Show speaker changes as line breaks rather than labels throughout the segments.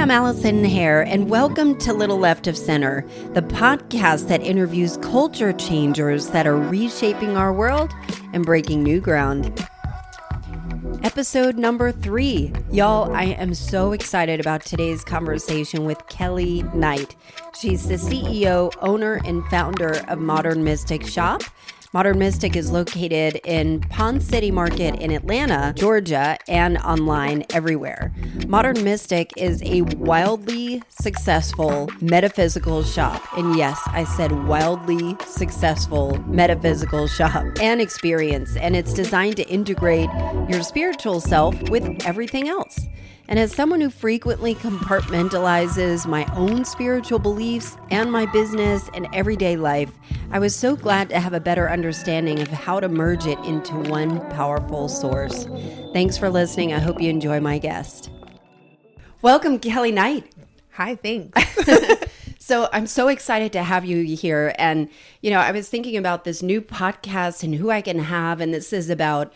I'm Allison Hare, and welcome to Little Left of Center, the podcast that interviews culture changers that are reshaping our world and breaking new ground. Episode number 3. Y'all, I am so excited about today's conversation with Kelley Knight. She's the CEO, owner, and founder of Modern Mystic Shop. Modern Mystic is located in Pond City Market in Atlanta, Georgia, and online everywhere. Modern Mystic is a wildly successful metaphysical shop. And yes, I said wildly successful metaphysical shop and experience. And it's designed to integrate your spiritual self with everything else. And as someone who frequently compartmentalizes my own spiritual beliefs and my business and everyday life, I was so glad to have a better understanding of how to merge it into one powerful source. Thanks for listening. I hope you enjoy my guest. Welcome, Kelley Knight.
Hi, thanks.
So I'm so excited to have you here. And, you know, I was thinking about this new podcast and who I can have. And this is about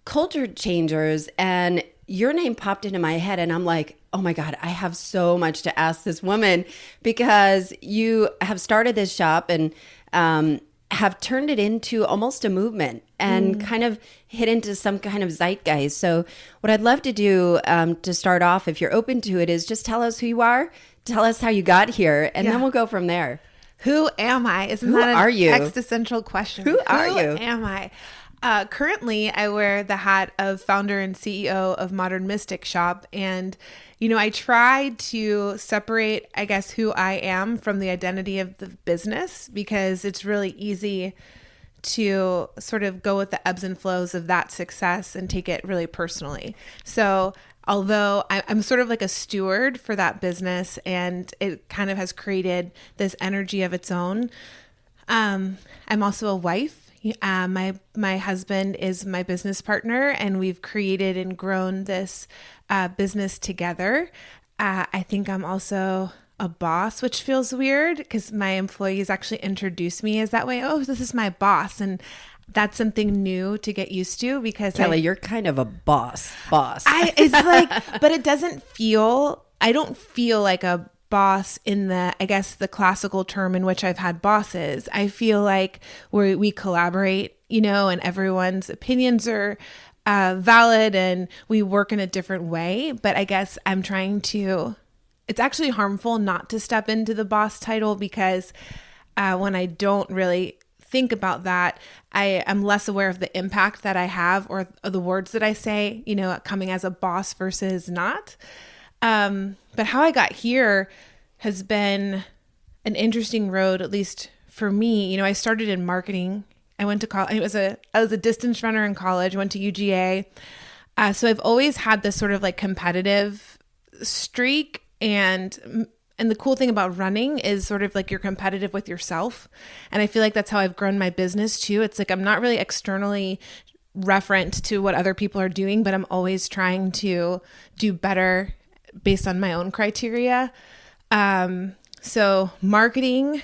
culture changers. And your name popped into my head and I'm like, oh my God, I have so much to ask this woman because you have started this shop and have turned it into almost a movement and kind of hit into some kind of zeitgeist. So what I'd love to do to start off, if you're open to it, is just tell us who you are, tell us how you got here, and then we'll go from there.
Who am I? Isn't
Who
that
are
an
you?
existential question?
Who are you?
Who am I? Currently, I wear the hat of founder and CEO of Modern Mystic Shop. And, you know, I try to separate, I guess, who I am from the identity of the business because it's really easy to sort of go with the ebbs and flows of that success and take it really personally. So although I'm sort of like a steward for that business and it kind of has created this energy of its own, I'm also a wife. My husband is my business partner and we've created and grown this business together. I think I'm also a boss, which feels weird because my employees actually introduce me as that way. Oh, this is my boss. And that's something new to get used to because
Kelley, you're kind of a boss.
It's like, but it doesn't feel, I don't feel like a boss in the, I guess, the classical term in which I've had bosses. I feel like we collaborate, you know, and everyone's opinions are valid and we work in a different way. But I guess I'm trying to, it's actually harmful not to step into the boss title because when I don't really think about that, I am less aware of the impact that I have or the words that I say, you know, coming as a boss versus not. But how I got here has been an interesting road, at least for me. You know, I started in marketing. I went to college. I was a distance runner in college, went to UGA. So I've always had this sort of like competitive streak. And the cool thing about running is sort of like you're competitive with yourself. And I feel like that's how I've grown my business too. It's like I'm not really externally referent to what other people are doing, but I'm always trying to do better based on my own criteria. So marketing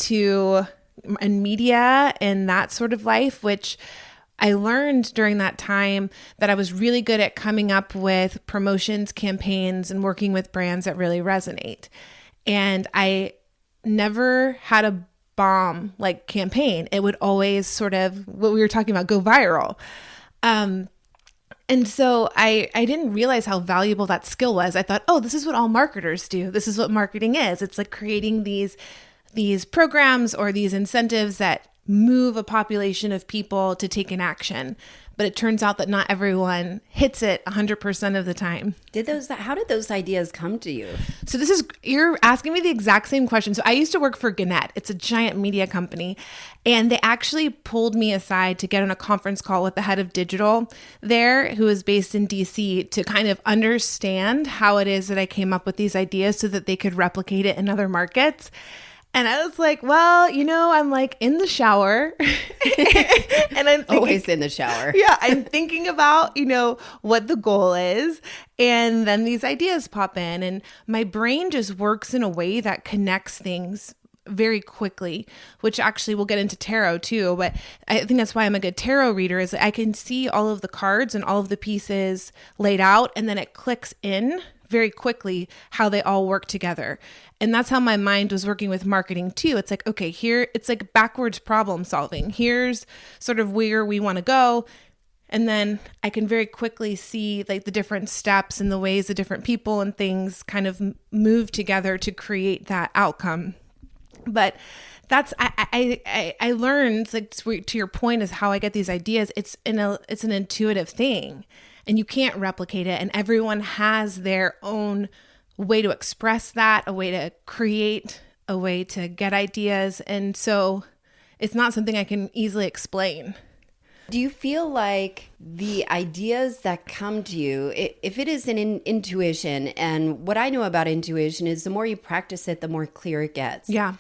and media and that sort of life, which I learned during that time that I was really good at coming up with promotions, campaigns, and working with brands that really resonate. And I never had a bomb like campaign. It would always sort of, what we were talking about, go viral. And so I didn't realize how valuable that skill was. I thought, oh, this is what all marketers do. This is what marketing is. It's like creating these programs or these incentives that move a population of people to take an action. But it turns out that not everyone hits it 100% of the time.
How did those ideas come to you?
So you're asking me the exact same question. So I used to work for Gannett. It's a giant media company. And they actually pulled me aside to get on a conference call with the head of digital there, who is based in DC, to kind of understand how it is that I came up with these ideas so that they could replicate it in other markets. And I was like, well, you know, I'm like in the shower and I'm
always in the shower.
Yeah. I'm thinking about, you know, what the goal is. And then these ideas pop in and my brain just works in a way that connects things very quickly, which actually we'll get into tarot too. But I think that's why I'm a good tarot reader is I can see all of the cards and all of the pieces laid out and then it clicks in very quickly how they all work together. And that's how my mind was working with marketing too. It's like, okay, here it's like backwards problem solving. Here's sort of where we want to go. And then I can very quickly see like the different steps and the ways the different people and things kind of move together to create that outcome. But that's, I learned, like, to your point, is how I get these ideas. It's an intuitive thing, and you can't replicate it. And everyone has their own way to express that, a way to create, a way to get ideas. And so it's not something I can easily explain.
Do you feel like the ideas that come to you, if it is an intuition, and what I know about intuition is the more you practice it, the more clear it gets.
Yeah.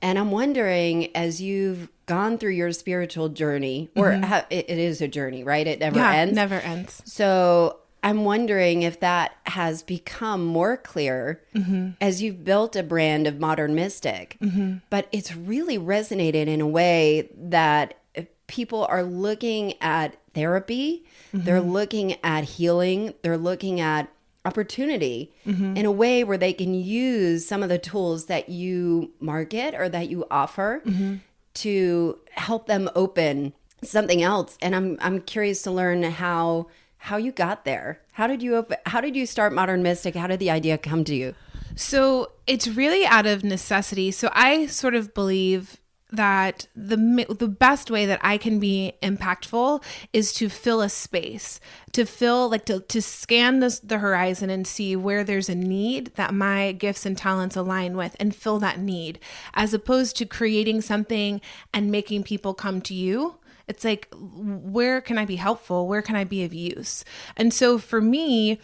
And I'm wondering, as you've gone through your spiritual journey, or it is a journey, right? It never ends.
Never ends.
So I'm wondering if that has become more clear as you've built a brand of modern mystic, but it's really resonated in a way that people are looking at therapy, they're looking at healing, they're looking at opportunity in a way where they can use some of the tools that you market or that you offer to help them open something else. And I'm curious to learn how you got there. How did you start Modern Mystic? How did the idea come to you?
So it's really out of necessity. So I sort of believe that the best way that I can be impactful is to fill a space, to fill, like, to scan the horizon and see where there's a need that my gifts and talents align with, and fill that need, as opposed to creating something and making people come to you. It's like, where can I be helpful? Where can I be of use? And so for me,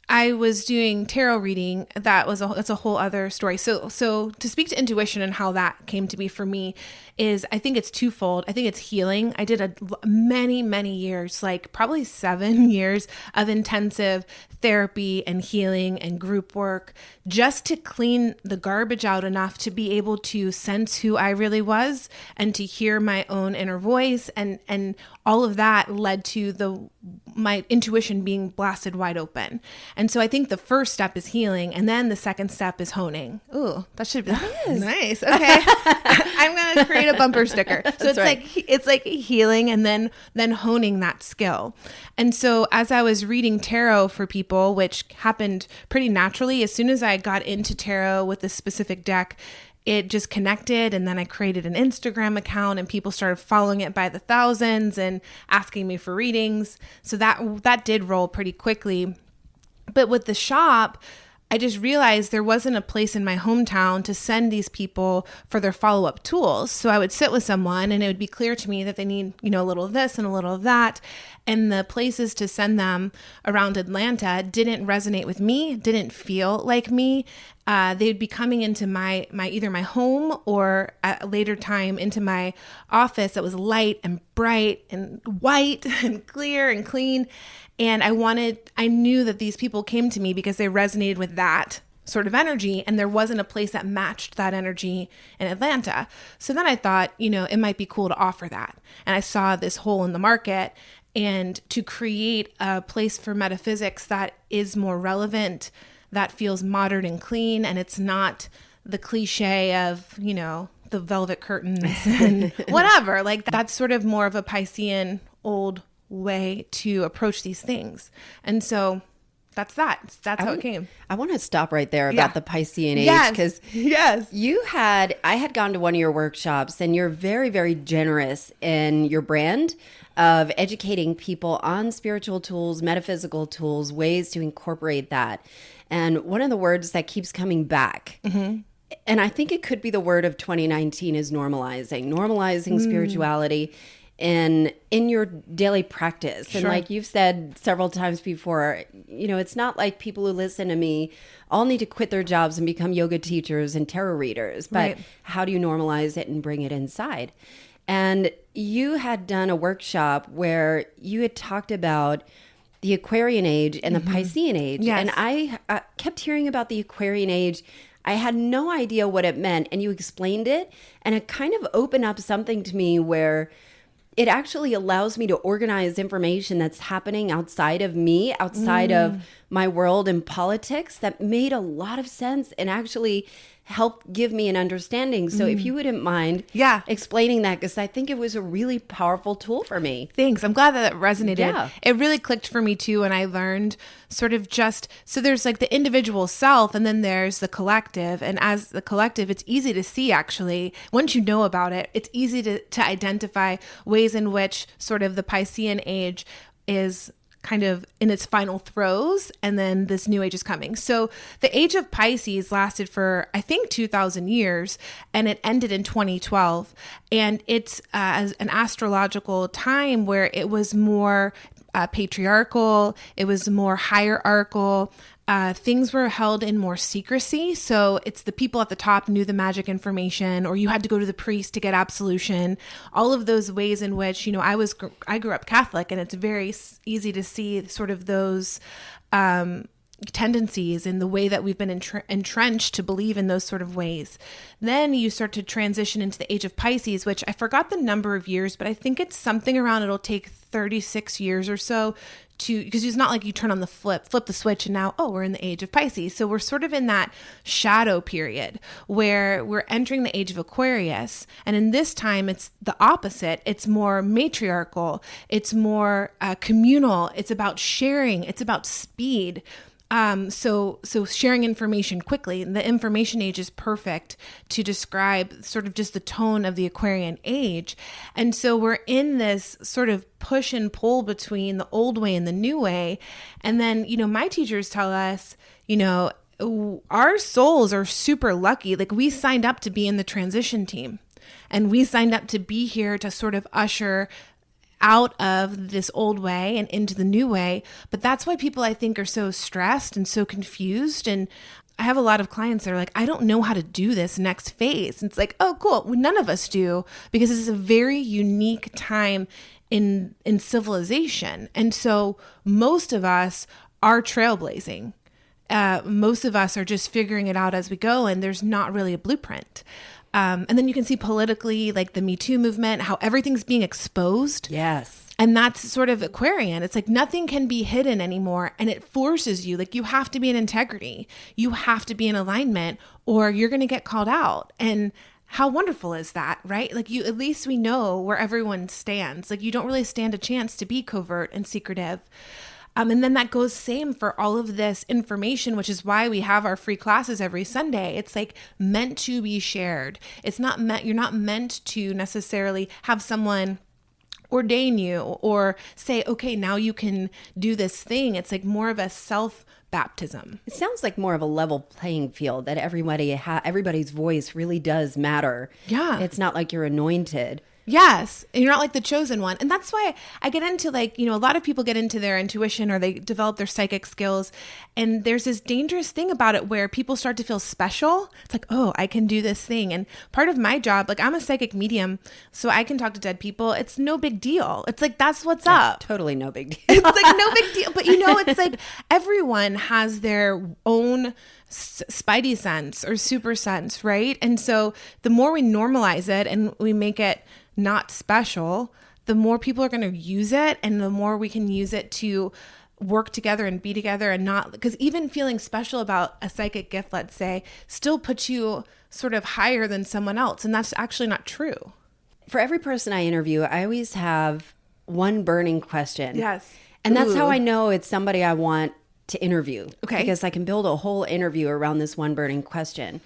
I was doing tarot reading. That's a whole other story. So to speak to intuition and how that came to be for me is, I think it's twofold. I think it's healing. I did many years, like probably 7 years of intensive therapy and healing and group work, just to clean the garbage out enough to be able to sense who I really was and to hear my own inner voice. And all of that led to my intuition being blasted wide open. And so I think the first step is healing, and then the second step is honing. Ooh, that should be nice. Okay. I'm going to create a bumper sticker. So it's like healing and then honing that skill. And so as I was reading tarot for people, which happened pretty naturally, as soon as I got into tarot with this specific deck, it just connected. And then I created an Instagram account, and people started following it by the thousands and asking me for readings. So that did roll pretty quickly. But with the shop, I just realized there wasn't a place in my hometown to send these people for their follow-up tools. So I would sit with someone, and it would be clear to me that they need, a little of this and a little of that. And the places to send them around Atlanta didn't resonate with me, didn't feel like me. They'd be coming into my either my home or at a later time into my office that was light and bright and white and clear and clean. And I knew that these people came to me because they resonated with that sort of energy, and there wasn't a place that matched that energy in Atlanta. So then I thought, it might be cool to offer that. And I saw this hole in the market, and to create a place for metaphysics that is more relevant, that feels modern and clean, and it's not the cliche of, the velvet curtains and whatever. Like, that's sort of more of a Piscean old way to approach these things. And so that's how it came.
I want to stop right there about the Piscean age, because I had gone to one of your workshops, and you're very, very generous in your brand of educating people on spiritual tools, metaphysical tools, ways to incorporate that. And one of the words that keeps coming back, and I think it could be the word of 2019, is normalizing spirituality in your daily practice. And like you've said several times before, it's not like people who listen to me all need to quit their jobs and become yoga teachers and tarot readers, but how do you normalize it and bring it inside? And you had done a workshop where you had talked about the Aquarian age and the Piscean age.
Yes.
And I kept hearing about the Aquarian age. I had no idea what it meant. And you explained it, and it kind of opened up something to me where it actually allows me to organize information that's happening outside of me, outside of my world and politics, that made a lot of sense and actually helped give me an understanding. So if you wouldn't mind explaining that, because I think it was a really powerful tool for me.
Thanks. I'm glad that it resonated.
Yeah.
It really clicked for me too. And I learned sort of so there's like the individual self and then there's the collective. And as the collective, it's easy to see actually, once you know about it, it's easy to identify ways in which sort of the Piscean age is kind of in its final throes, and then this new age is coming. So the age of Pisces lasted for, I think, 2,000 years, and it ended in 2012. And it's as an astrological time where it was more patriarchal, it was more hierarchical. Things were held in more secrecy. So it's the people at the top knew the magic information, or you had to go to the priest to get absolution. All of those ways in which, I grew up Catholic, and it's very easy to see sort of those tendencies in the way that we've been entrenched to believe in those sort of ways. Then you start to transition into the age of Pisces, which I forgot the number of years, but I think it's something around, it'll take 36 years or so because it's not like you turn on the flip the switch and now, we're in the age of Pisces. So we're sort of in that shadow period where we're entering the age of Aquarius. And in this time, it's the opposite. It's more matriarchal. It's more communal. It's about sharing. It's about speed. So sharing information quickly. The information age is perfect to describe sort of just the tone of the Aquarian age. And so we're in this sort of push and pull between the old way and the new way. And then, my teachers tell us, our souls are super lucky. Like, we signed up to be in the transition team, and we signed up to be here to sort of usher out of this old way and into the new way. But that's why people, I think, are so stressed and so confused. And I have a lot of clients that are like, I don't know how to do this next phase. And it's like, oh, cool. Well, none of us do, because this is a very unique time in civilization. And so most of us are trailblazing. Most of us are just figuring it out as we go, and there's not really a blueprint. And then you can see politically, like the Me Too movement, how everything's being exposed.
Yes.
And that's sort of Aquarian. It's like nothing can be hidden anymore. And it forces you, like, you have to be in integrity. You have to be in alignment, or you're going to get called out. And how wonderful is that, right? Like, at least we know where everyone stands. Like, you don't really stand a chance to be covert and secretive. And then that goes same for all of this information, which is why we have our free classes every Sunday. It's like meant to be shared. It's not meant, you're not meant to necessarily have someone ordain you or say, okay, now you can do this thing. It's like more of a self-baptism.
It sounds like more of a level playing field, that everybody's voice really does matter.
Yeah.
It's not like you're anointed.
Yes. And you're not like the chosen one. And that's why I get into, like, a lot of people get into their intuition, or they develop their psychic skills. And there's this dangerous thing about it where people start to feel special. It's like, oh, I can do this thing. And part of my job, like, I'm a psychic medium, so I can talk to dead people. It's no big deal. It's like, that's what's up.
Totally no big deal.
It's like no big deal. But it's like everyone has their own spidey sense or super sense, right? And so the more we normalize it and we make it not special, the more people are going to use it, and the more we can use it to work together and be together, and not, because even feeling special about a psychic gift, let's say, still puts you sort of higher than someone else. And that's actually not true.
For every person I interview, I always have one burning question.
Yes.
And that's how I know it's somebody I want to interview.
Okay.
Because I can build a whole interview around this one burning question.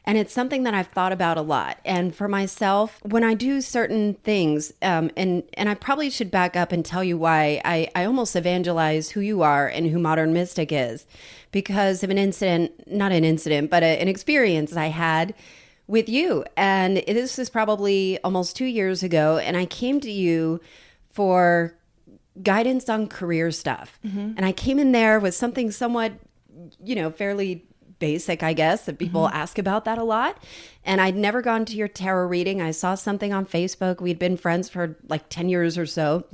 And it's something that I've thought about a lot. And for myself, when I do certain things, and I probably should back up and tell you why I almost evangelize who you are and who Modern Mystic is, because of an experience I had with you. And this was probably almost 2 years ago. And I came to you for guidance on career stuff. Mm-hmm. And I came in there with something somewhat, fairly basic, I guess, that people ask about that a lot. And I'd never gone to your tarot reading. I saw something on Facebook. We'd been friends for like 10 years or so,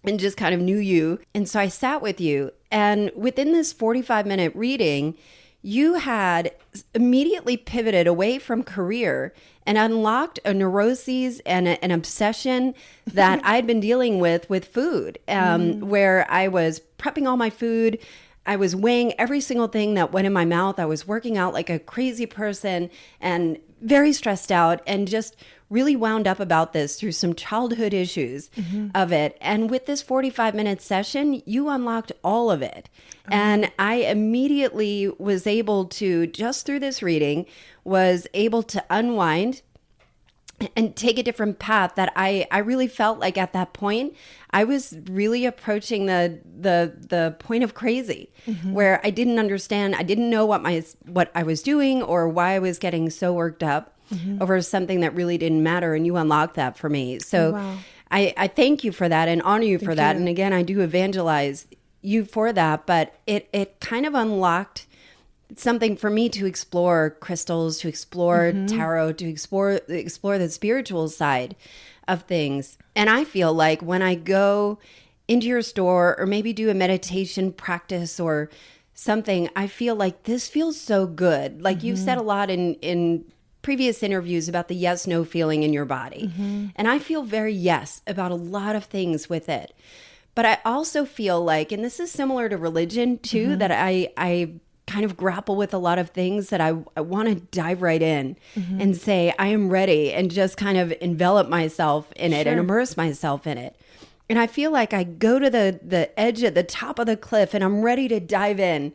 and just kind of knew you. And so I sat with you. And within this 45-minute reading, you had immediately pivoted away from career and unlocked a neuroses and an obsession that I'd been dealing with food, where I was prepping all my food. I was weighing every single thing that went in my mouth. I was working out like a crazy person and very stressed out and just really wound up about this through some childhood issues of it. And with this 45-minute session, you unlocked all of it. And I immediately was able to, just through this reading, was able to unwind and take a different path that I really felt like at that point, I was really approaching the point of crazy, where I didn't understand. I didn't know what I was doing or why I was getting so worked up over something that really didn't matter. And you unlocked that for me. So I thank you for that and honor you for that. And again, I do evangelize you for that, but it kind of unlocked something for me to explore crystals, to explore tarot, to explore the spiritual side of things. And I feel like when I go into your store or maybe do a meditation practice or something, I feel like this feels so good. Like you've said a lot in previous interviews about the yes-no feeling in your body. And I feel very yes about a lot of things with it. But I also feel like, and this is similar to religion too, that I kind of grapple with a lot of things that I want to dive right in and say, I am ready, and just kind of envelop myself in it and immerse myself in it. And I feel like I go to the edge at the top of the cliff and I'm ready to dive in.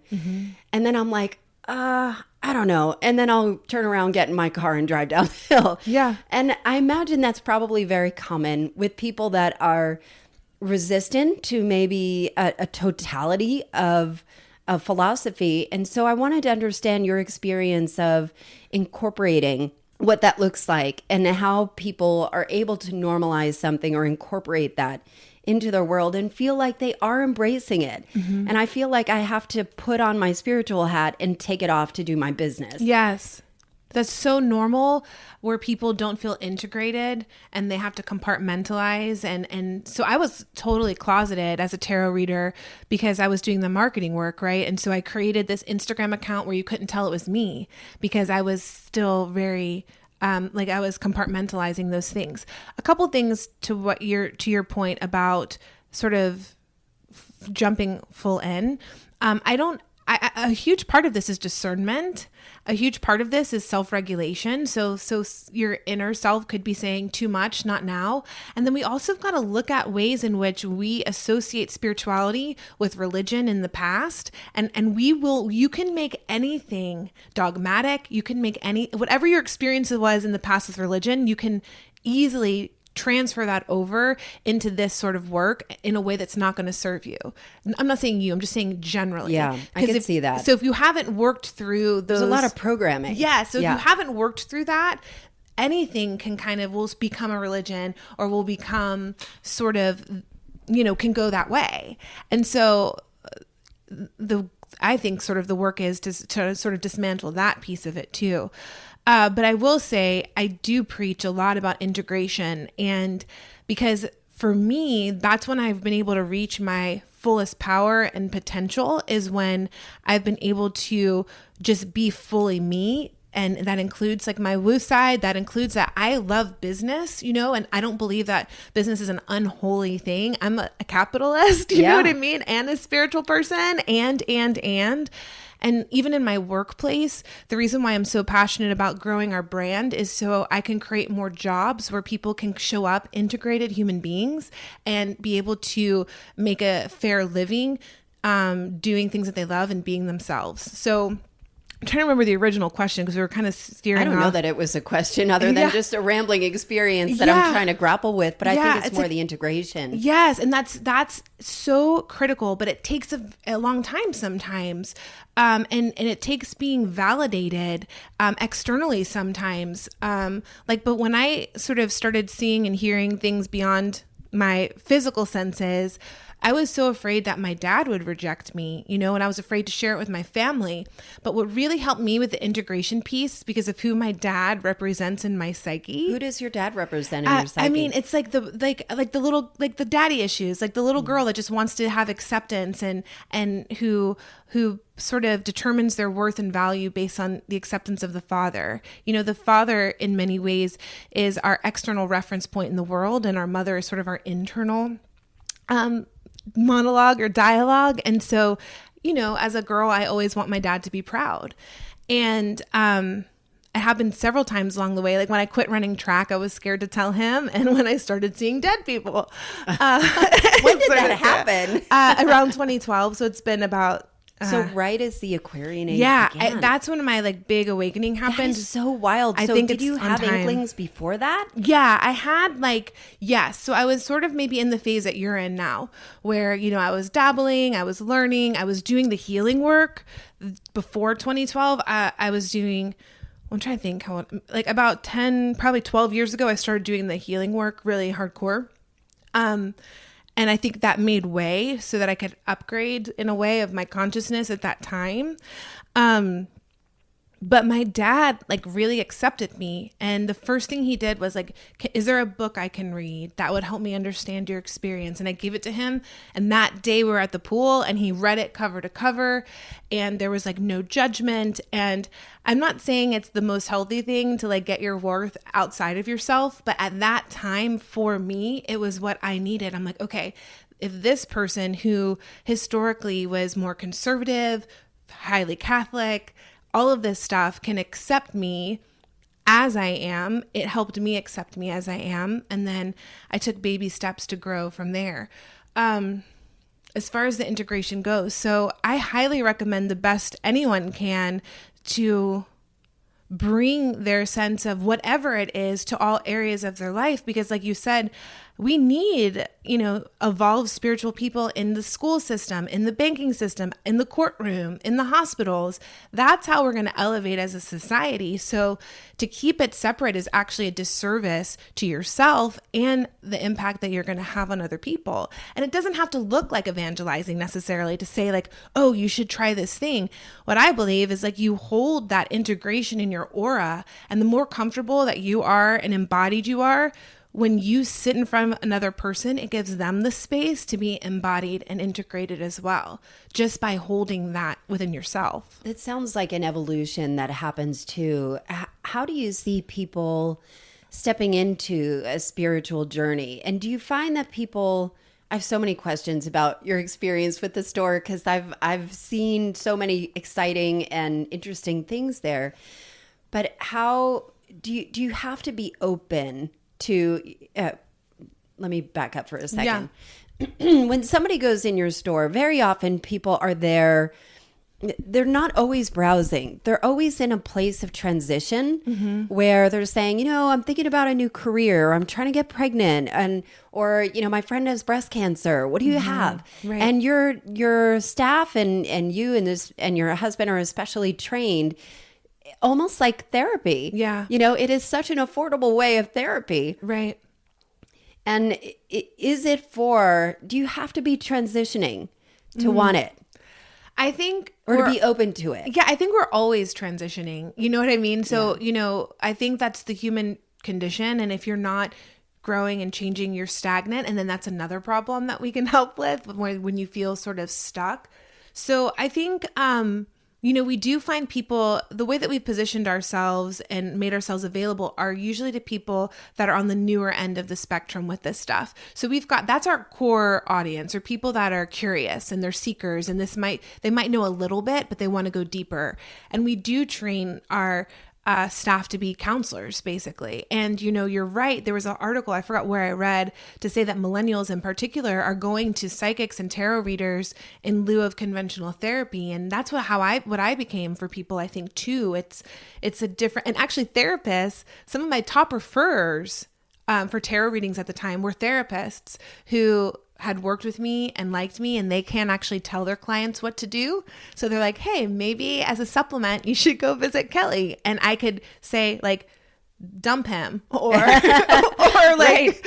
And then I'm like, I don't know. And then I'll turn around, get in my car and drive down the hill. Yeah. And I imagine that's probably very common with people that are resistant to maybe a totality of philosophy. And so I wanted to understand your experience of incorporating what that looks like and how people are able to normalize something or incorporate that into their world and feel like they are embracing it. And I feel like I have to put on my spiritual hat and take it off to do my business.
Yes. That's so normal, where people don't feel integrated and they have to compartmentalize. And so I was totally closeted as a tarot reader because I was doing the marketing work, right? And so I created this Instagram account where you couldn't tell it was me because I was still very, like I was compartmentalizing those things. A couple things to your point about sort of jumping full in. A huge part of this is discernment. A huge part of this is self-regulation. So your inner self could be saying too much, not now. And then we also got to look at ways in which we associate spirituality with religion in the past. And you can make anything dogmatic. You can make whatever your experience was in the past with religion, you can easily transfer that over into this sort of work in a way that's not going to serve you. I'm not saying you, I'm just saying generally.
Yeah, I can see that.
So if you haven't worked through those...
There's a lot of programming.
Yeah, so if you haven't worked through that, anything will become a religion or will become sort of, can go that way. And so I think sort of the work is to sort of dismantle that piece of it too. But I will say I do preach a lot about integration, and because for me, that's when I've been able to reach my fullest power and potential, is when I've been able to just be fully me. And that includes like my woo side. That includes that I love business, and I don't believe that business is an unholy thing. I'm a capitalist, you know what I mean? And a spiritual person and even in my workplace, the reason why I'm so passionate about growing our brand is so I can create more jobs where people can show up integrated human beings and be able to make a fair living, doing things that they love and being themselves. So I'm trying to remember the original question because we were kind of steering off.
I don't know that it was a question other than just a rambling experience that I'm trying to grapple with, but I think it's more the integration.
Yes, and that's so critical, but it takes a long time sometimes. And it takes being validated externally sometimes. But when I sort of started seeing and hearing things beyond my physical senses, I was so afraid that my dad would reject me, and I was afraid to share it with my family. But what really helped me with the integration piece, because of who my dad represents in my psyche.
Who does your dad represent in your psyche?
I mean, it's like the little, like the daddy issues, like the little girl that just wants to have acceptance and who sort of determines their worth and value based on the acceptance of the father. You know, the father in many ways is our external reference point in the world, and our mother is sort of our internal monologue or dialogue. And so, you know, as a girl, I always want my dad to be proud. And it happened several times along the way. Like when I quit running track, I was scared to tell him. And when I started seeing dead people.
When did that happen?
Around 2012. So it's been about...
So right as the Aquarian age began.
That's when my like big awakening happened.
That is so wild.
I
so
think
did you have inklings before that?
Yeah, I had like, yes. So I was sort of maybe in the phase that you're in now where, you know, I was dabbling, I was learning, I was doing the healing work. Before 2012, I was doing, I'm trying to think how, like about 10, probably 12 years ago, I started doing the healing work really hardcore. And I think that made way so that I could upgrade in a way of my consciousness at that time. But my dad like really accepted me. And the first thing he did was like, is there a book I can read that would help me understand your experience? And I gave it to him. And that day we were at the pool and he read it cover to cover and there was like no judgment. And I'm not saying it's the most healthy thing to like get your worth outside of yourself. But at that time for me, it was what I needed. I'm like, okay, if this person who historically was more conservative, highly Catholic, all of this stuff can accept me as I am. It helped me accept me as I am. And then I took baby steps to grow from there. As far as the integration goes. So I highly recommend the best anyone can to bring their sense of whatever it is to all areas of their life. Because like you said, we need, you know, evolved spiritual people in the school system, in the banking system, in the courtroom, in the hospitals. That's how we're going to elevate as a society. So to keep it separate is actually a disservice to yourself and the impact that you're going to have on other people. And it doesn't have to look like evangelizing necessarily to say like, oh, you should try this thing. What I believe is like you hold that integration in your aura, and the more comfortable that you are and embodied you are, when you sit in front of another person, it gives them the space to be embodied and integrated as well, just by holding that within yourself.
It sounds like an evolution that happens too. How do you see people stepping into a spiritual journey? And do you find that people... I have so many questions about your experience with the store because I've seen so many exciting and interesting things there. But how do you have to be open to, let me back up for a second. Yeah. When somebody goes in your store, very often people are there. They're not always browsing. They're always in a place of transition where they're saying, you know, I'm thinking about a new career, or I'm trying to get pregnant, or, you know, my friend has breast cancer. What do you have? Right. And your staff and you and your husband are especially trained almost like therapy. Yeah. You know, it is such an affordable way of therapy.
Right.
And do you have to be transitioning to want it?
I think...
Or to be open to it.
Yeah, I think we're always transitioning. You know what I mean? So, you know, I think that's the human condition. And if you're not growing and changing, you're stagnant. And then that's another problem that we can help with when you feel sort of stuck. So I think... you know, we do find people, the way that we've positioned ourselves and made ourselves available are usually to people that are on the newer end of the spectrum with this stuff. So that's our core audience, or people that are curious and they're seekers, and they might know a little bit, but they want to go deeper. And we do train our staff to be counselors, basically. And, you know, you're right. There was an article, I forgot where I read, to say that millennials in particular are going to psychics and tarot readers in lieu of conventional therapy. And that's what I became for people, I think, too. It's a different, and actually therapists, some of my top referrers for tarot readings at the time were therapists who had worked with me and liked me, and they can't actually tell their clients what to do. So they're like, hey, maybe as a supplement, you should go visit Kelley. And I could say like, dump him or like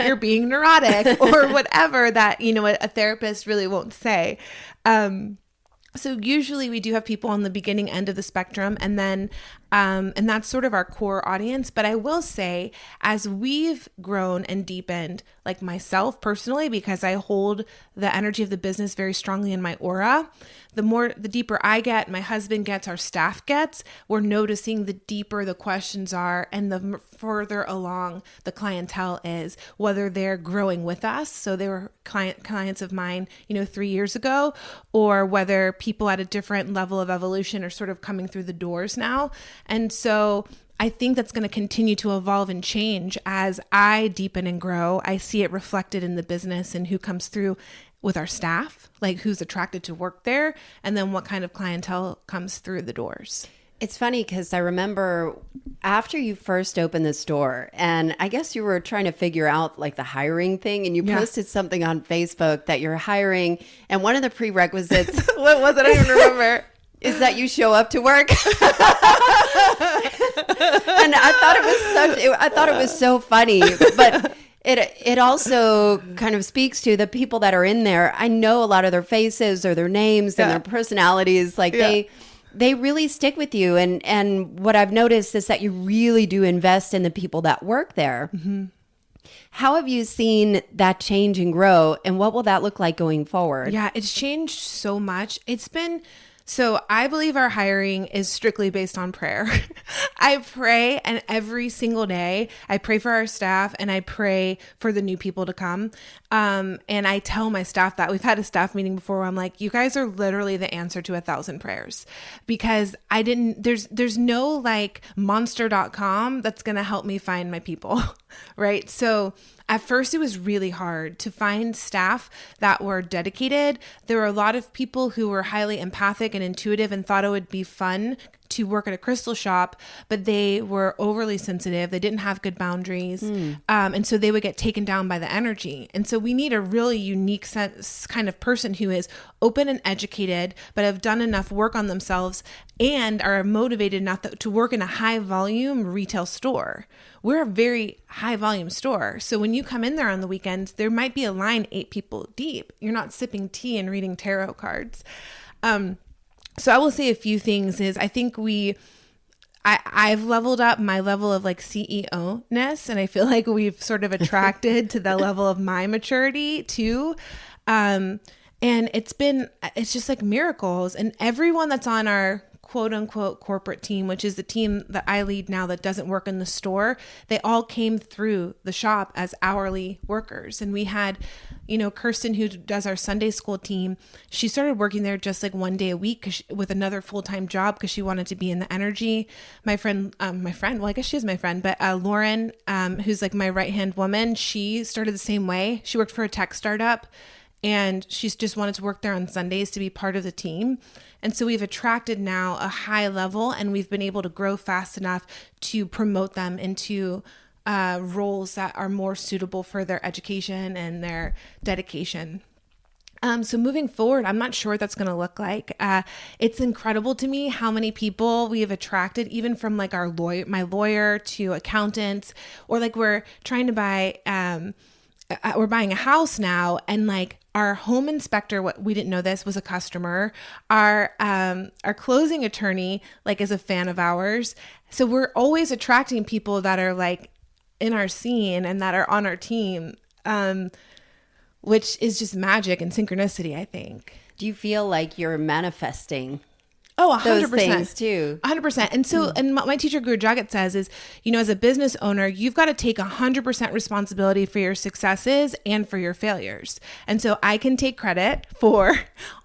you're being neurotic or whatever that, you know, a therapist really won't say. So usually we do have people on the beginning end of the spectrum. And then And that's sort of our core audience. But I will say, as we've grown and deepened, like myself personally, because I hold the energy of the business very strongly in my aura, the deeper I get, my husband gets, our staff gets, we're noticing the deeper the questions are and the further along the clientele is, whether they're growing with us. So they were clients of mine, 3 years ago, or whether people at a different level of evolution are sort of coming through the doors now. And so I think that's going to continue to evolve and change as I deepen and grow. I see it reflected in the business and who comes through with our staff, like who's attracted to work there, and then what kind of clientele comes through the doors.
It's funny because I remember after you first opened the store, and I guess you were trying to figure out like the hiring thing, and you posted something on Facebook that you're hiring, and one of the prerequisites, what was it? I don't even remember. Is that you show up to work. And I thought it was so funny, but it also kind of speaks to the people that are in there. I know a lot of their faces or their names and their personalities, like they really stick with you. And what I've noticed is that you really do invest in the people that work there. Mm-hmm. How have you seen that change and grow, and what will that look like going forward?
Yeah, it's changed so much. So I believe our hiring is strictly based on prayer. I pray, and every single day I pray for our staff and I pray for the new people to come. And I tell my staff that. We've had a staff meeting before where I'm like, you guys are literally the answer to 1,000 prayers, because there's no like monster.com that's going to help me find my people. Right. So at first, it was really hard to find staff that were dedicated. There were a lot of people who were highly empathic and intuitive and thought it would be fun to work at a crystal shop, but they were overly sensitive. They didn't have good boundaries. And so they would get taken down by the energy. And so we need a really unique kind of person who is open and educated, but have done enough work on themselves and are motivated enough to work in a high volume retail store. We're a very high volume store. So when you come in there on the weekends, there might be a line 8 people deep. You're not sipping tea and reading tarot cards. So I will say a few things is I think I've leveled up my level of like CEO-ness, and I feel like we've sort of attracted to the level of my maturity too. And it's just like miracles, and everyone that's on our quote unquote corporate team, which is the team that I lead now that doesn't work in the store, they all came through the shop as hourly workers. And we had, Kirsten, who does our Sunday school team, she started working there just like one day a week with another full-time job because she wanted to be in the energy. My friend, well, I guess she is my friend, but Lauren, who's like my right-hand woman, she started the same way. She worked for a tech startup, and she's just wanted to work there on Sundays to be part of the team. And so we've attracted now a high level, and we've been able to grow fast enough to promote them into roles that are more suitable for their education and their dedication. So moving forward, I'm not sure what that's going to look like. It's incredible to me how many people we have attracted, even from like my lawyer to accountants, or like we're trying to buy, we're buying a house now, and like our home inspector, we didn't know this, was a customer. Our closing attorney like is a fan of ours. So we're always attracting people that are like in our scene and that are on our team, which is just magic and synchronicity, I think.
Do you feel like you're manifesting?
Oh, 100%.
Those things too.
100%. And so, and my teacher Guru Jagat says is, as a business owner, you've got to take 100% responsibility for your successes and for your failures. And so I can take credit for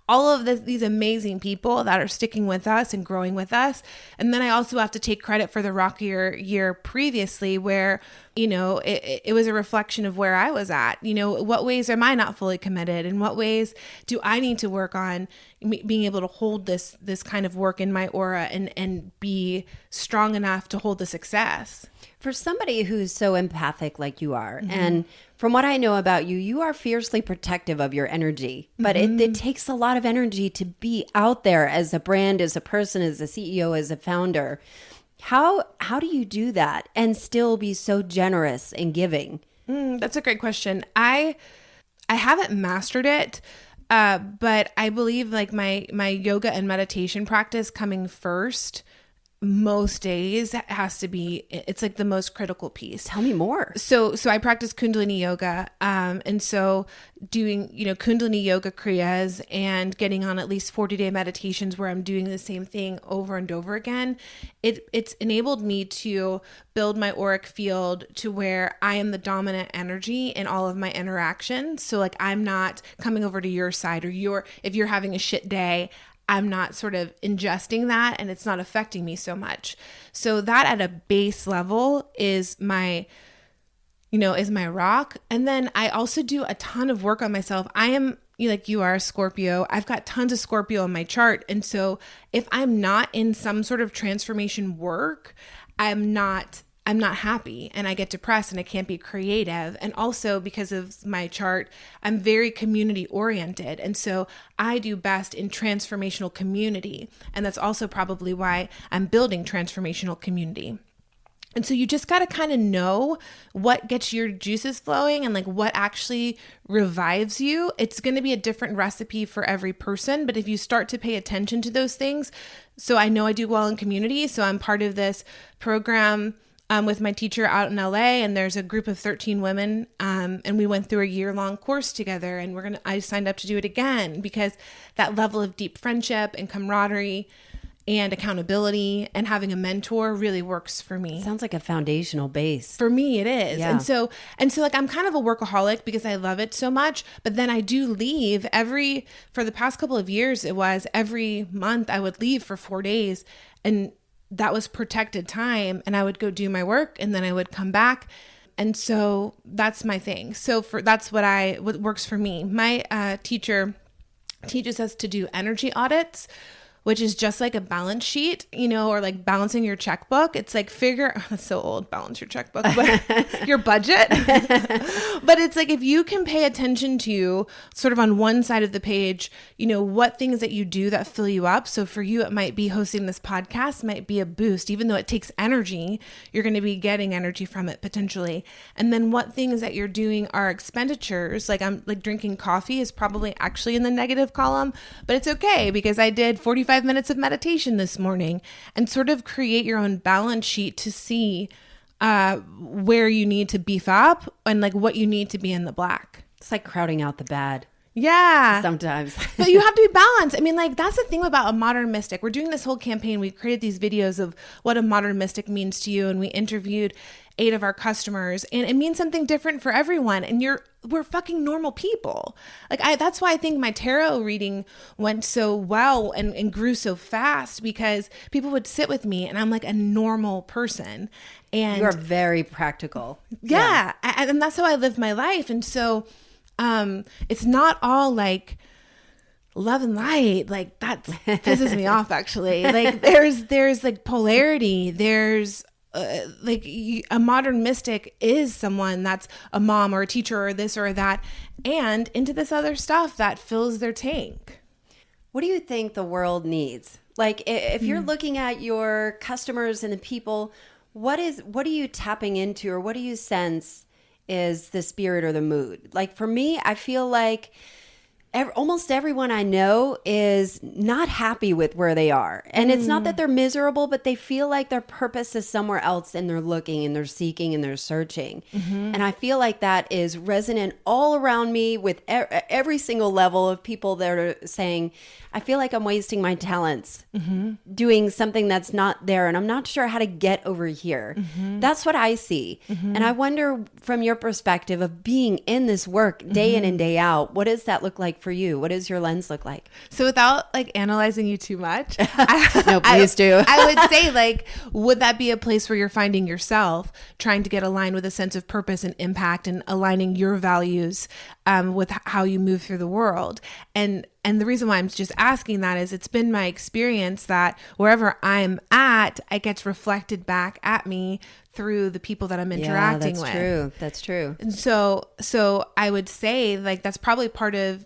all of these amazing people that are sticking with us and growing with us. And then I also have to take credit for the rockier year previously where, it was a reflection of where I was at. What ways am I not fully committed? In what ways do I need to work on being able to hold this kind of work in my aura and be strong enough to hold the success?
For somebody who's so empathic like you are, and from what I know about you, you are fiercely protective of your energy, but it takes a lot of energy to be out there as a brand, as a person, as a CEO, as a founder. How do you do that and still be so generous and giving?
That's a great question. I haven't mastered it, but I believe like my yoga and meditation practice coming first most days has to be, it's like the most critical piece.
Tell me more.
So I practice Kundalini yoga. And so doing, Kundalini yoga kriyas and getting on at least 40-day meditations where I'm doing the same thing over and over again, it's enabled me to build my auric field to where I am the dominant energy in all of my interactions. So like, I'm not coming over to your side, or if you're having a shit day, I'm not sort of ingesting that and it's not affecting me so much. So that at a base level is my rock. And then I also do a ton of work on myself. I am, like you are a Scorpio. I've got tons of Scorpio in my chart. And so if I'm not in some sort of transformation work, I'm not happy and I get depressed and I can't be creative. And also because of my chart, I'm very community oriented. And so I do best in transformational community. And that's also probably why I'm building transformational community. And so you just got to kind of know what gets your juices flowing and like what actually revives you. It's going to be a different recipe for every person. But if you start to pay attention to those things, so I know I do well in community. So I'm part of this program with my teacher out in LA, and there's a group of 13 women, and we went through a year-long course together, and I signed up to do it again because that level of deep friendship and camaraderie and accountability and having a mentor really works for me.
Sounds like a foundational base.
For me, it is.
Yeah.
And so like I'm kind of a workaholic because I love it so much, but then I do leave for the past couple of years, it was every month I would leave for 4 days, and that was protected time, and I would go do my work and then I would come back. And so that's my thing. So that's what works for me. My teacher teaches us to do energy audits, which is just like a balance sheet, or like balancing your checkbook. It's like that's so old, balance your checkbook, but your budget. But it's like, if you can pay attention to sort of on one side of the page, what things that you do that fill you up. So for you, it might be hosting this podcast might be a boost, even though it takes energy, you're going to be getting energy from it potentially. And then what things that you're doing are expenditures. Like I'm like drinking coffee is probably actually in the negative column, but it's okay because I did 45 minutes of meditation this morning, and sort of create your own balance sheet to see where you need to beef up and like what you need to be in the black.
It's like crowding out the bad.
Yeah.
Sometimes.
But you have to be balanced. I mean, like that's the thing about a modern mystic. We're doing this whole campaign. We created these videos of what a modern mystic means to you, and we interviewed 8 of our customers, and it means something different for everyone. And we're fucking normal people. Like that's why I think my tarot reading went so well and grew so fast, because people would sit with me and I'm like a normal person. And
you're very practical.
Yeah. And that's how I live my life. And so it's not all like love and light. Like that pisses me off actually. Like there's like polarity. There's a modern mystic is someone that's a mom or a teacher or this or that, and into this other stuff that fills their tank.
What do you think the world needs? Like if you're looking at your customers and the people, what are you tapping into, or what do you sense is the spirit or the mood? Like for me, I feel like almost everyone I know is not happy with where they are. And it's not that they're miserable, but they feel like their purpose is somewhere else, and they're looking and they're seeking and they're searching. And I feel like that is resonant all around me with every single level of people that are saying, I feel like I'm wasting my talents doing something that's not there, and I'm not sure how to get over here. That's what I see. And I wonder, from your perspective of being in this work day in and day out, what does that look like for you? What does your lens look like?
So without like analyzing you too much,
no, please do.
I would say, like, would that be a place where you're finding yourself trying to get aligned with a sense of purpose and impact, and aligning your values with how you move through the world? And the reason why I'm just asking that is it's been my experience that wherever I'm at, it gets reflected back at me through the people that I'm interacting with.
True. That's true.
And so I would say, like, that's probably part of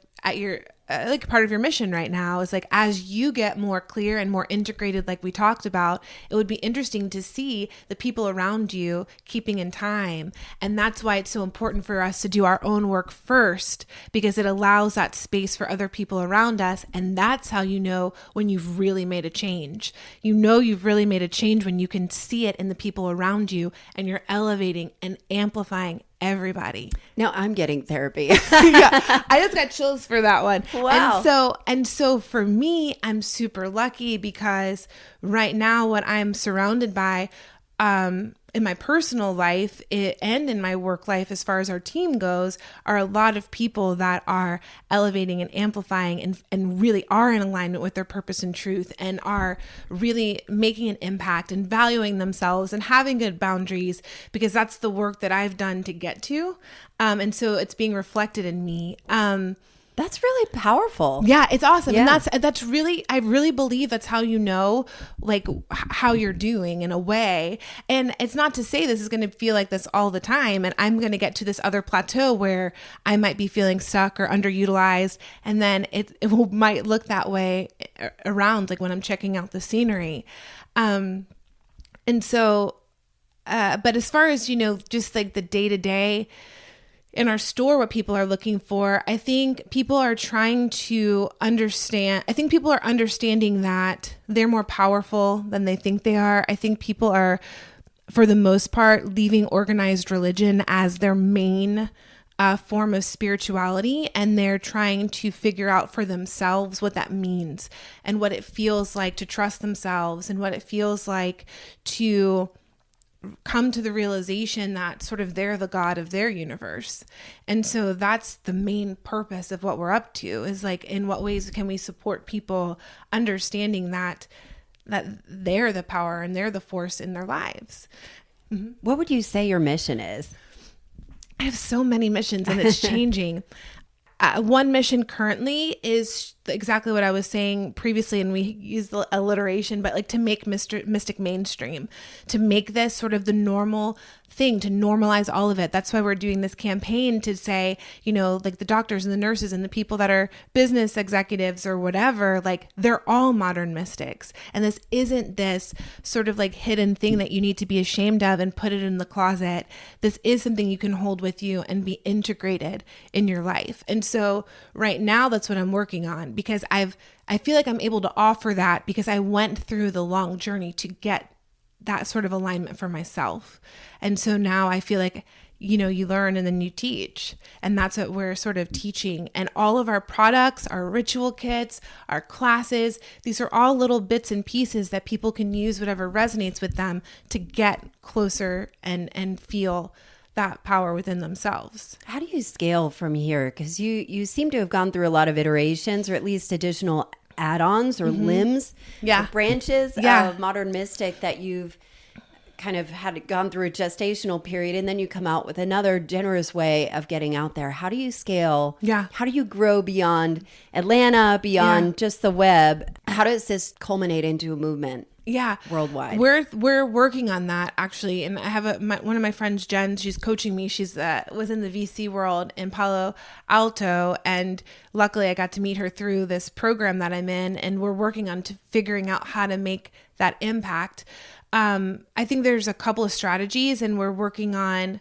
like part of your mission right now is like, as you get more clear and more integrated, like we talked about, it would be interesting to see the people around you keeping in time. And that's why it's so important for us to do our own work first, because it allows that space for other people around us. And that's how you know when you've really made a change. You know you've really made a change when you can see it in the people around you and you're elevating and amplifying everybody.
Now I'm getting therapy.
Yeah, I just got chills for that one.
Wow.
And so for me, I'm super lucky because right now what I'm surrounded by in my personal life and in my work life, as far as our team goes, are a lot of people that are elevating and amplifying and really are in alignment with their purpose and truth and are really making an impact and valuing themselves and having good boundaries, because that's the work that I've done to get to. And so it's being reflected in me.
That's really powerful.
Yeah, it's awesome.
Yeah.
And that's really, I really believe that's how you know, like how you're doing in a way. And it's not to say this is going to feel like this all the time. And I'm going to get to this other plateau where I might be feeling stuck or underutilized. And then it might look that way around, like when I'm checking out the scenery. And so, but as far as, just like the day to day, in our store, what people are looking for, I think people are trying to understand. I think people are understanding that they're more powerful than they think they are. I think people are, for the most part, leaving organized religion as their main form of spirituality, and they're trying to figure out for themselves what that means and what it feels like to trust themselves and what it feels like to come to the realization that sort of they're the God of their universe. And so that's the main purpose of what we're up to, is like, in what ways can we support people understanding that they're the power and they're the force in their lives. Mm-hmm.
What would you say your mission is?
I have so many missions and it's changing. One mission currently is exactly what I was saying previously, and we use the alliteration, but like to make mystic mainstream, to make this sort of the normal thing, to normalize all of it. That's why we're doing this campaign to say, like the doctors and the nurses and the people that are business executives or whatever, like they're all modern mystics. And this isn't this sort of like hidden thing that you need to be ashamed of and put it in the closet. This is something you can hold with you and be integrated in your life. And so right now, that's what I'm working on, because I feel like I'm able to offer that because I went through the long journey to get that sort of alignment for myself. And so now I feel like, you learn and then you teach. And that's what we're sort of teaching. And all of our products, our ritual kits, our classes, these are all little bits and pieces that people can use whatever resonates with them to get closer and feel that power within themselves.
How do you scale from here? Because you seem to have gone through a lot of iterations, or at least additional add-ons or limbs, or branches of modern mystic that you've kind of had gone through a gestational period, and then you come out with another generous way of getting out there. How do you scale?
Yeah.
How do you grow beyond Atlanta, beyond just the web? How does this culminate into a movement?
Yeah,
worldwide.
We're working on that actually, and I have one of my friends, Jen. She's coaching me. She's was in the VC world in Palo Alto, and luckily I got to meet her through this program that I'm in, and we're working on figuring out how to make that impact. I think there's a couple of strategies, and we're working on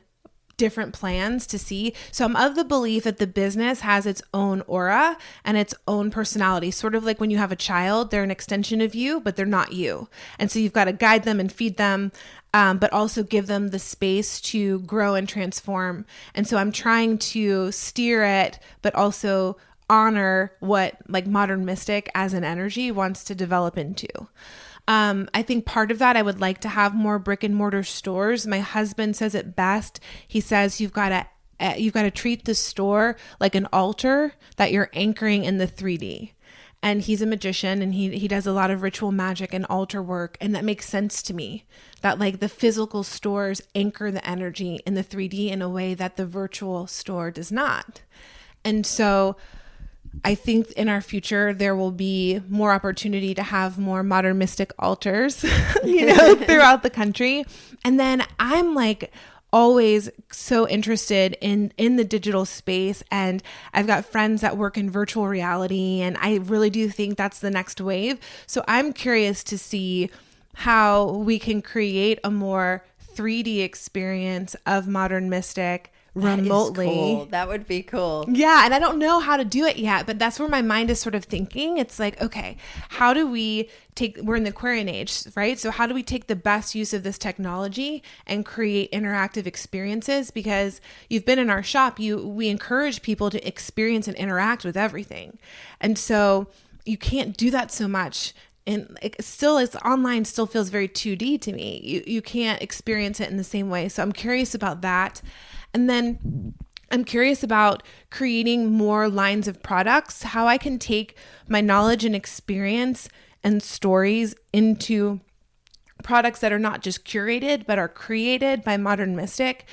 different plans to see. So I'm of the belief that the business has its own aura and its own personality, sort of like when you have a child, they're an extension of you, but they're not you. And so you've got to guide them and feed them, but also give them the space to grow and transform. And so I'm trying to steer it, but also honor what like modern mystic as an energy wants to develop into. I think part of that, I would like to have more brick and mortar stores. My husband says it best. He says you've got to treat the store like an altar that you're anchoring in the 3D. And he's a magician, and he does a lot of ritual magic and altar work. And that makes sense to me, that like the physical stores anchor the energy in the 3D in a way that the virtual store does not. And so I think in our future, there will be more opportunity to have more modern mystic altars, throughout the country. And then I'm like always so interested in the digital space, and I've got friends that work in virtual reality, and I really do think that's the next wave. So I'm curious to see how we can create a more 3D experience of Modern Mystic remotely.
That is cool. That would be cool.
Yeah, and I don't know how to do it yet, but that's where my mind is sort of thinking. It's like, okay, how do we we're in the Aquarian age, right? So how do we take the best use of this technology and create interactive experiences? Because you've been in our shop, we encourage people to experience and interact with everything. And so you can't do that so much. And it's online still feels very 2D to me. You can't experience it in the same way. So I'm curious about that. And then I'm curious about creating more lines of products, how I can take my knowledge and experience and stories into products that are not just curated, but are created by Modern Mystic,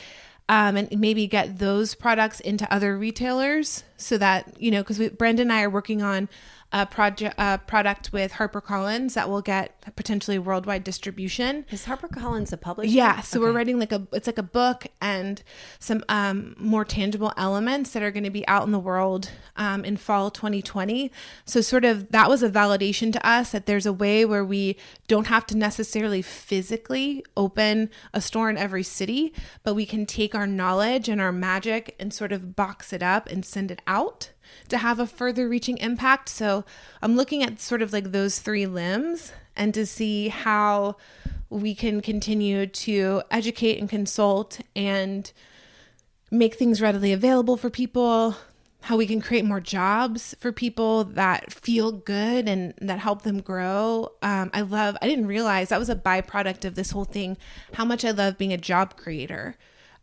and maybe get those products into other retailers so that, because Brandon and I are working on a product with HarperCollins that will get potentially worldwide distribution.
Is HarperCollins a publisher?
Yeah, so we're writing it's like a book and some more tangible elements that are going to be out in the world in fall 2020. So sort of that was a validation to us that there's a way where we don't have to necessarily physically open a store in every city, but we can take our knowledge and our magic and sort of box it up and send it out to have a further reaching impact. So I'm looking at sort of like those three limbs and to see how we can continue to educate and consult and make things readily available for people, how we can create more jobs for people that feel good and that help them grow. I didn't realize that was a byproduct of this whole thing, how much I love being a job creator.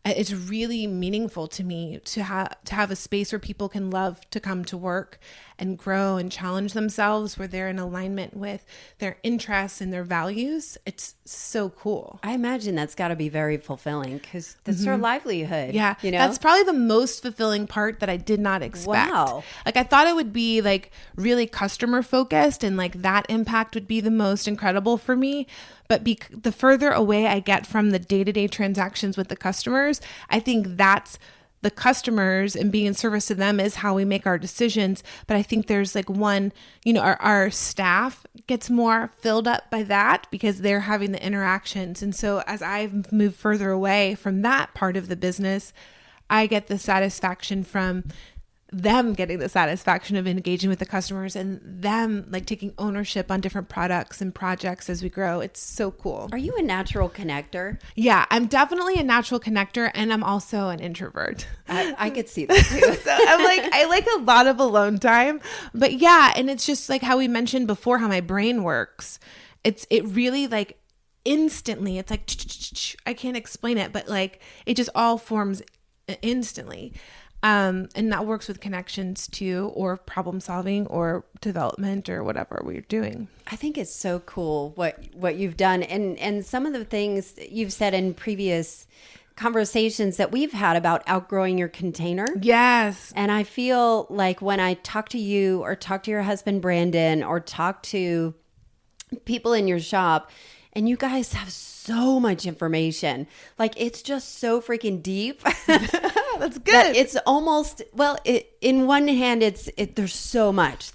It's really meaningful to me to have a space where people can love to come to work and grow and challenge themselves, where they're in alignment with their interests and their values. It's so cool.
I imagine that's got to be very fulfilling because that's their livelihood.
Yeah, that's probably the most fulfilling part that I did not expect.
Wow.
Like I thought it would be like really customer focused and like that impact would be the most incredible for me. But the further away I get from the day-to-day transactions with the customers, I think that's the customers and being in service to them is how we make our decisions. But I think there's like our staff gets more filled up by that because they're having the interactions. And so as I've moved further away from that part of the business, I get the satisfaction from them getting the satisfaction of engaging with the customers and them like taking ownership on different products and projects as we grow. It's so cool.
Are you a natural connector?
Yeah, I'm definitely a natural connector and I'm also an introvert.
I could see that too.
So I like a lot of alone time, but yeah. And it's just like how we mentioned before, how my brain works. It really like instantly, it's like, I can't explain it, but like it just all forms instantly. And that works with connections too, or problem solving or development or whatever we're doing.
I think it's so cool what you've done. And some of the things you've said in previous conversations that we've had about outgrowing your container.
Yes.
And I feel like when I talk to you or talk to your husband, Brandon, or talk to people in your shop, and you guys have so much information, like it's just so freaking deep.
That's good.
It's almost, in one hand, there's so much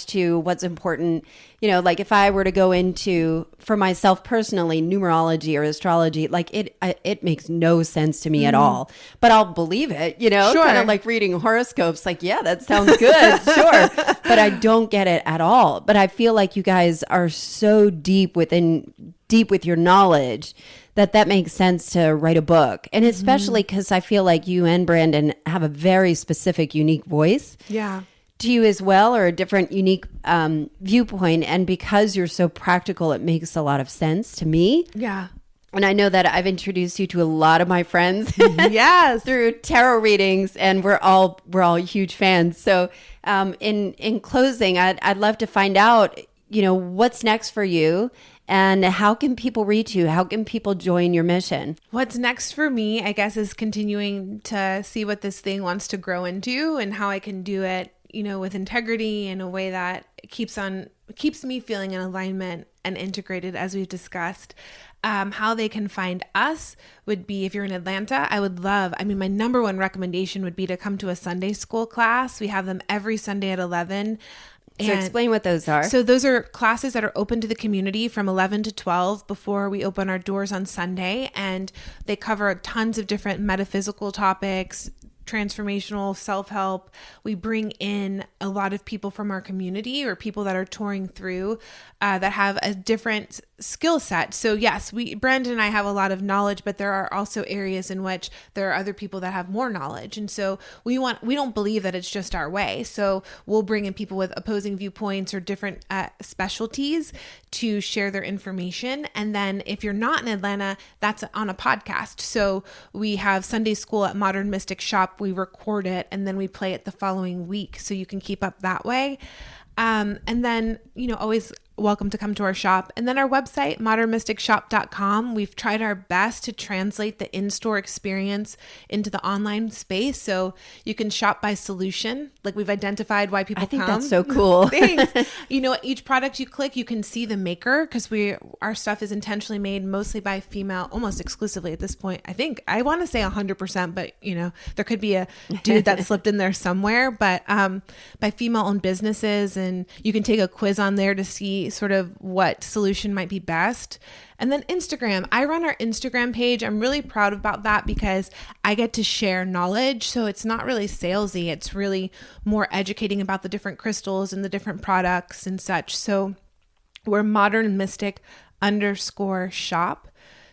to what's important. Like if I were to go into, for myself personally, numerology or astrology, like it makes no sense to me at all, but I'll believe it,
Sure.
Kind of like reading horoscopes. Like, yeah, that sounds good. Sure. But I don't get it at all. But I feel like you guys are so deep with your knowledge that makes sense to write a book. And especially because I feel like you and Brandon have a very specific, unique voice.
Yeah.
To you as well, or a different, unique viewpoint. And because you're so practical, it makes a lot of sense to me.
Yeah.
And I know that I've introduced you to a lot of my friends
yes.
through tarot readings, and we're all huge fans. So in closing, I'd love to find out, what's next for you. And how can people reach you? How can people join your mission?
What's next for me, I guess, is continuing to see what this thing wants to grow into and how I can do it, with integrity in a way that keeps me feeling in alignment and integrated, as we've discussed. How they can find us would be, if you're in Atlanta, my number one recommendation would be to come to a Sunday school class. We have them every Sunday at 11.
So explain what those are.
So those are classes that are open to the community from 11 to 12 before we open our doors on Sunday. And they cover tons of different metaphysical topics, transformational self-help. We bring in a lot of people from our community or people that are touring through that have a different skill set. So yes, Brandon and I have a lot of knowledge, but there are also areas in which there are other people that have more knowledge. And so we don't believe that it's just our way. So we'll bring in people with opposing viewpoints or different specialties to share their information. And then if you're not in Atlanta, that's on a podcast. So we have Sunday school at Modern Mystic Shop. We record it and then we play it the following week. So you can keep up that way. And then, always welcome to come to our shop. And then our website, modernmysticshop.com. We've tried our best to translate the in-store experience into the online space. So you can shop by solution. Like we've identified why people come.
I think that's so cool.
Thanks. Each product you click, you can see the maker because our stuff is intentionally made mostly by female, almost exclusively at this point. I want to say 100%, but there could be a dude that slipped in there somewhere, but by female-owned businesses. And you can take a quiz on there to see sort of what solution might be best. And then Instagram. I run our Instagram page. I'm really proud about that because I get to share knowledge. So it's not really salesy. It's really more educating about the different crystals and the different products and such. So we're modernmystic_shop.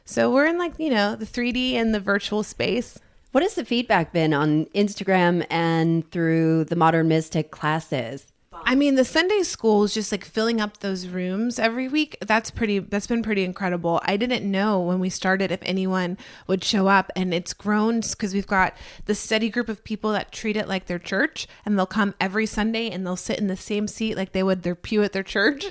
So we're in the 3D and the virtual space.
What has the feedback been on Instagram and through the Modern Mystic classes?
The Sunday school is just filling up those rooms every week. That's been pretty incredible. I didn't know when we started if anyone would show up, and it's grown because we've got the steady group of people that treat it like their church, and they'll come every Sunday and they'll sit in the same seat like they would their pew at their church,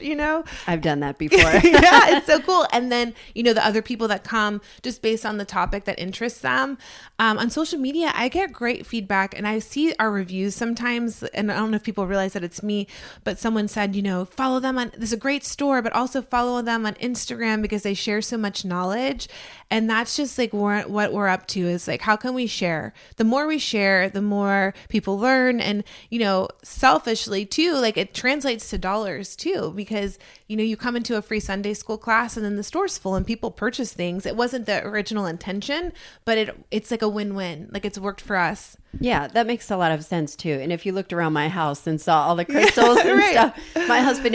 I've done that before.
Yeah, it's so cool. And then, the other people that come just based on the topic that interests them. On social media, I get great feedback and I see our reviews sometimes, and I don't know if people realize that it's me, but someone said, follow them this is a great store, but also follow them on Instagram because they share so much knowledge. And that's just what we're up to is how can we share? The more we share, the more people learn. And, selfishly too, it translates to dollars too, because, you come into a free Sunday school class and then the store's full and people purchase things. It wasn't the original intention, but it's a win-win. It's worked for us.
Yeah, that makes a lot of sense too. And if you looked around my house and saw all the crystals and stuff, my husband,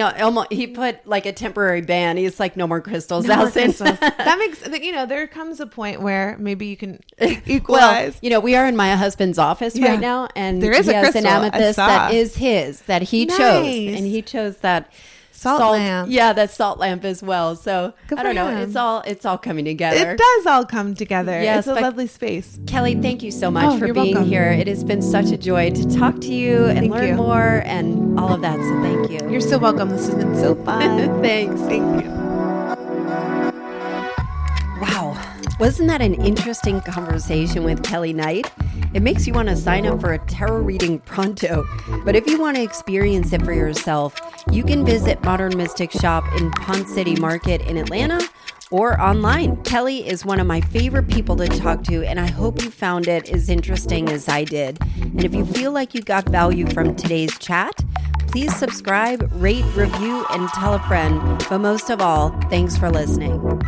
he put a temporary ban. He's no more crystals.
No more crystals. That makes, there comes a point where maybe you can equalize.
Well, we are in my husband's office right now, and
there is
he
a
has
crystal,
an amethyst that is his, that he chose. And he chose that
salt lamp.
Yeah, that salt lamp as well. So
good
I don't know.
him.
It's all coming together.
It does all come together.
Yes,
it's a lovely space.
Kelley, thank you so much for being here. It has been such a joy to talk to you and learn more and all of that. So thank you.
You're so welcome. This has been so fun.
Thanks.
Thank you.
Wow. Wasn't that an interesting conversation with Kelley Knight? It makes you want to sign up for a tarot reading pronto. But if you want to experience it for yourself, you can visit Modern Mystic Shop in Pond City Market in Atlanta or online. Kelley is one of my favorite people to talk to, and I hope you found it as interesting as I did. And if you feel like you got value from today's chat, please subscribe, rate, review, and tell a friend. But most of all, thanks for listening.